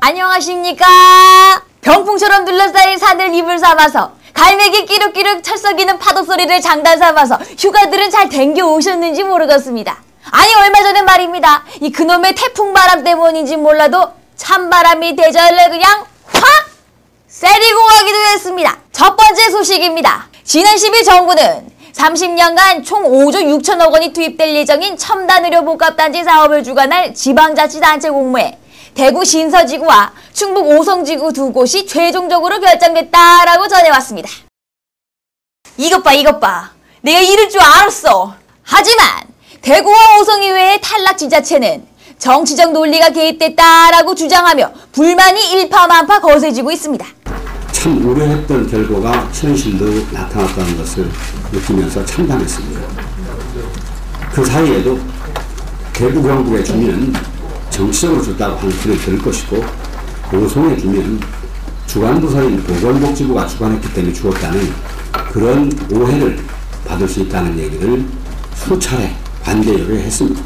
안녕하십니까? 병풍처럼 둘러싸인 산을 이불 삼아서 갈매기 끼룩끼룩 철썩이는 파도 소리를 장단 삼아서 휴가들은 잘 댕겨 오셨는지 모르겠습니다. 아니 얼마 전에 말입니다. 이 그놈의 태풍 바람 때문인지 몰라도 찬바람이 대전을 그냥 확 세리고 가기도 했습니다. 첫 번째 소식입니다. 지난 10일 정부는 30년간 총 5조 6천억 원이 투입될 예정인 첨단의료복합단지 사업을 주관할 지방자치단체 공모에 대구 신서지구와 충북 오성지구 두 곳이 최종적으로 결정됐다라고 전해왔습니다. 이것 봐. 내가 이럴 줄 알았어. 하지만 대구와 오성이 외의 탈락 지자체는 정치적 논리가 개입됐다라고 주장하며 불만이 일파만파 거세지고 있습니다. 참 우려했던 결과가 현실로 나타났다는 것을 느끼면서 참담했습니다. 그 사이에도 대구 경북에 주면 정치적으로 줬다고 하는 소리를 들을 것이고 오송에 주면 주관부서인 보건복지부가 주관했기 때문에 주었다는 그런 오해를 받을 수 있다는 얘기를 수차례 반대 요구했습니다.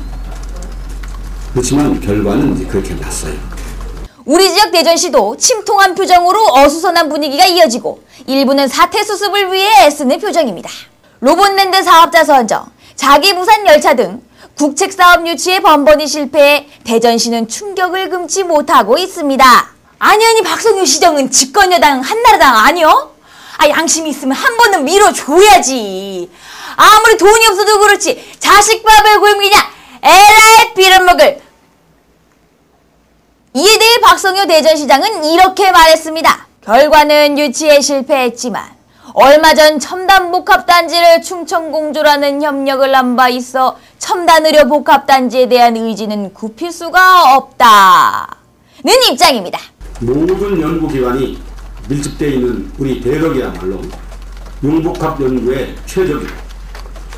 그렇지만 결과는 이제 그렇게 났어요. 우리 지역 대전시도 침통한 표정으로 어수선한 분위기가 이어지고 일부는 사태 수습을 위해 애쓰는 표정입니다. 로봇랜드 사업자 선정, 자기부산 열차 등 국책사업 유치에 번번이 실패해 대전시는 충격을 금치 못하고 있습니다. 아니 박성효 시장은 집권여당 한나라당 아니요? 양심이 있으면 한 번은 밀어줘야지. 아무리 돈이 없어도 그렇지 자식밥을 굶기냐 에라이 빌어먹을. 이에 대해 박성효 대전시장은 이렇게 말했습니다. 결과는 유치에 실패했지만 얼마 전 첨단복합단지를 충청공조라는 협력을 한 바 있어 첨단의료복합단지에 대한 의지는 굽힐 수가 없다는 입장입니다. 모든 연구기관이 밀집되어 있는 우리 대덕이야말로 융복합 연구에 최적이고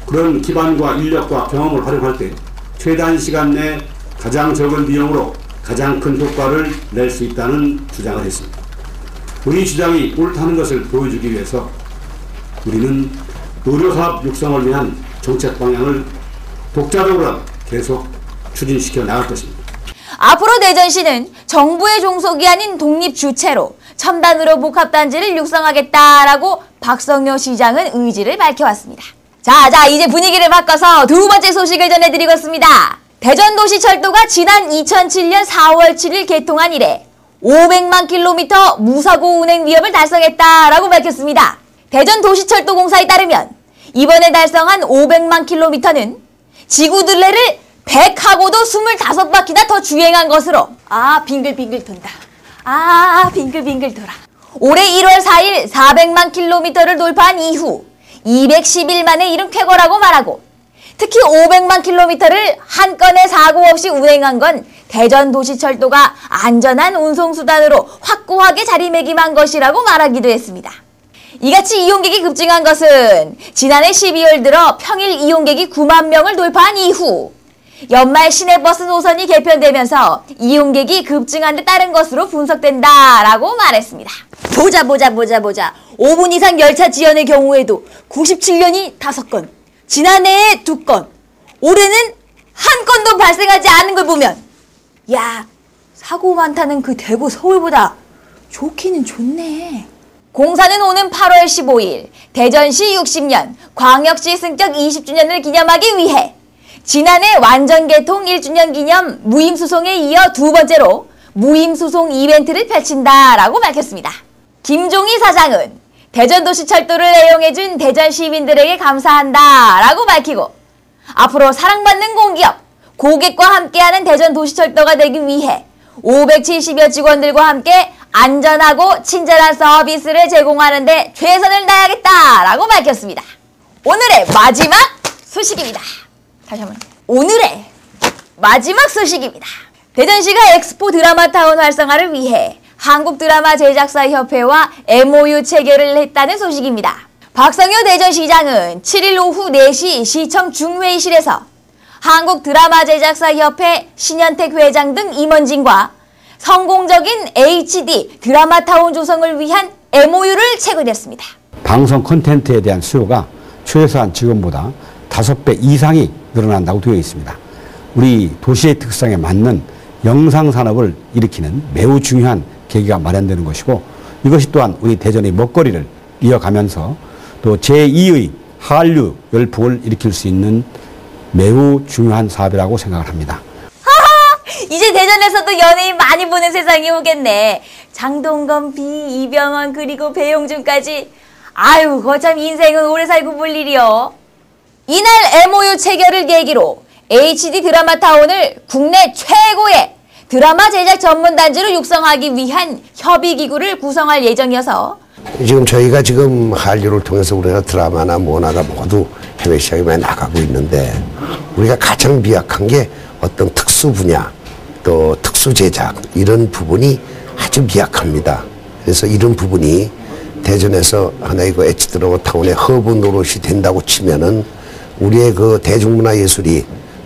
그런 기반과 인력과 경험을 활용할 때 최단 시간 내 가장 적은 비용으로 가장 큰 효과를 낼 수 있다는 주장을 했습니다. 우리 주장이 옳다는 것을 보여주기 위해서 우리는 의료사업 육성을 위한 정책 방향을 독자적으로 계속 추진시켜 나갈 것입니다. 앞으로 대전시는 정부의 종속이 아닌 독립주체로 첨단의료복합단지를 육성하겠다라고 박성효 시장은 의지를 밝혀왔습니다. 자, 이제 분위기를 바꿔서 두 번째 소식을 전해드리겠습니다. 대전도시철도가 지난 2007년 4월 7일 개통한 이래 500만 킬로미터 무사고 운행 위협을 달성했다라고 밝혔습니다. 대전도시철도공사에 따르면 이번에 달성한 500만 킬로미터는 지구둘레를 100하고도 25바퀴나 더 주행한 것으로 빙글빙글 돈다. 빙글빙글 돌아. 올해 1월 4일 400만 킬로미터를 돌파한 이후 210일 만에 이룬 쾌거라고 말하고 특히 500만 킬로미터를 한 건의 사고 없이 운행한 건 대전도시철도가 안전한 운송수단으로 확고하게 자리매김한 것이라고 말하기도 했습니다. 이같이 이용객이 급증한 것은 지난해 12월 들어 평일 이용객이 9만 명을 돌파한 이후 연말 시내버스 노선이 개편되면서 이용객이 급증한 데 따른 것으로 분석된다라고 말했습니다. 보자. 5분 이상 열차 지연의 경우에도 97년이 5건, 지난해에 2건, 올해는 한 건도 발생하지 않은 걸 보면 사고 많다는 그 대구 서울보다 좋기는 좋네. 공사는 오는 8월 15일 대전시 60년, 광역시 승격 20주년을 기념하기 위해 지난해 완전개통 1주년 기념 무임수송에 이어 두 번째로 무임수송 이벤트를 펼친다라고 밝혔습니다. 김종희 사장은 대전도시철도를 애용해준 대전 시민들에게 감사한다라고 밝히고 앞으로 사랑받는 공기업, 고객과 함께하는 대전도시철도가 되기 위해 570여 직원들과 함께 안전하고 친절한 서비스를 제공하는 데 최선을 다하겠다라고 밝혔습니다. 오늘의 마지막 소식입니다. 다시 한번. 오늘의 마지막 소식입니다. 대전시가 엑스포 드라마타운 활성화를 위해 한국드라마제작사협회와 MOU 체결을 했다는 소식입니다. 박성효 대전시장은 7일 오후 4시 시청 중회의실에서 한국드라마제작사협회 신현택 회장 등 임원진과 성공적인 HD 드라마타운 조성을 위한 MOU를 체결했습니다. 방송 콘텐츠에 대한 수요가 최소한 지금보다 5배 이상이 늘어난다고 되어 있습니다. 우리 도시의 특성에 맞는 영상산업을 일으키는 매우 중요한 계기가 마련되는 것이고, 이것이 또한 우리 대전의 먹거리를 이어가면서 또 제2의 한류 열풍을 일으킬 수 있는 매우 중요한 사업이라고 생각을 합니다. 이제 대전에서도 연예인 많이 보는 세상이 오겠네. 장동건, 비, 이병헌, 그리고 배용준까지. 아유, 거참 인생은 오래 살고 볼 일이요. 이날 MOU 체결을 계기로 HD 드라마 타운을 국내 최고의 드라마 제작 전문단지로 육성하기 위한 협의기구를 구성할 예정이어서 지금 저희가 지금 한류를 통해서 우리나라 드라마나 뭐나가 모두 해외 시장에 많이 나가고 있는데, 우리가 가장 미약한 게 어떤 특수 분야 또 특수 제작 이런 부분이 아주 미약합니다. 그래서 이런 부분이 대전에서 하나의 그 HD 드라마 타운의 허브 노릇이 된다고 치면은 우리의 그 대중문화 예술이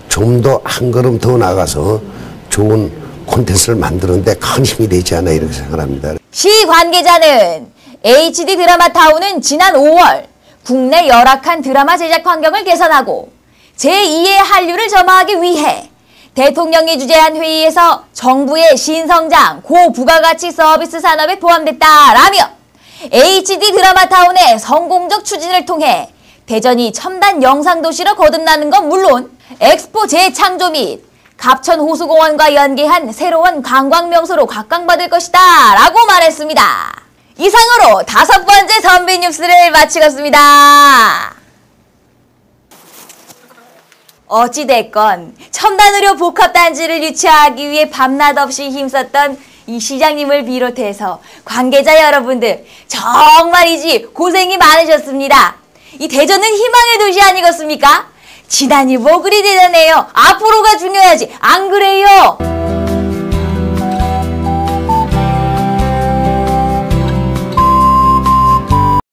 좀 더 한 걸음 더 나가서 좋은 콘텐츠를 만드는데 큰 힘이 되지 않나 이렇게 생각합니다. 시 관계자는 HD 드라마 타운은 지난 5월 국내 열악한 드라마 제작 환경을 개선하고 제2의 한류를 점화하기 위해 대통령이 주재한 회의에서 정부의 신성장 고부가가치 서비스 산업에 포함됐다라며 HD 드라마 타운의 성공적 추진을 통해 대전이 첨단 영상도시로 거듭나는 건 물론 엑스포 재창조 및 갑천 호수공원과 연계한 새로운 관광명소로 각광받을 것이다 라고 말했습니다. 이상으로 5번째 선비 뉴스를 마치겠습니다. 어찌됐건 첨단의료 복합단지를 유치하기 위해 밤낮 없이 힘썼던 이 시장님을 비롯해서 관계자 여러분들 정말이지 고생이 많으셨습니다. 이 대전은 희망의 도시 아니겠습니까? 지난이 뭐 그리 대단해요. 앞으로가 중요하지 안 그래요?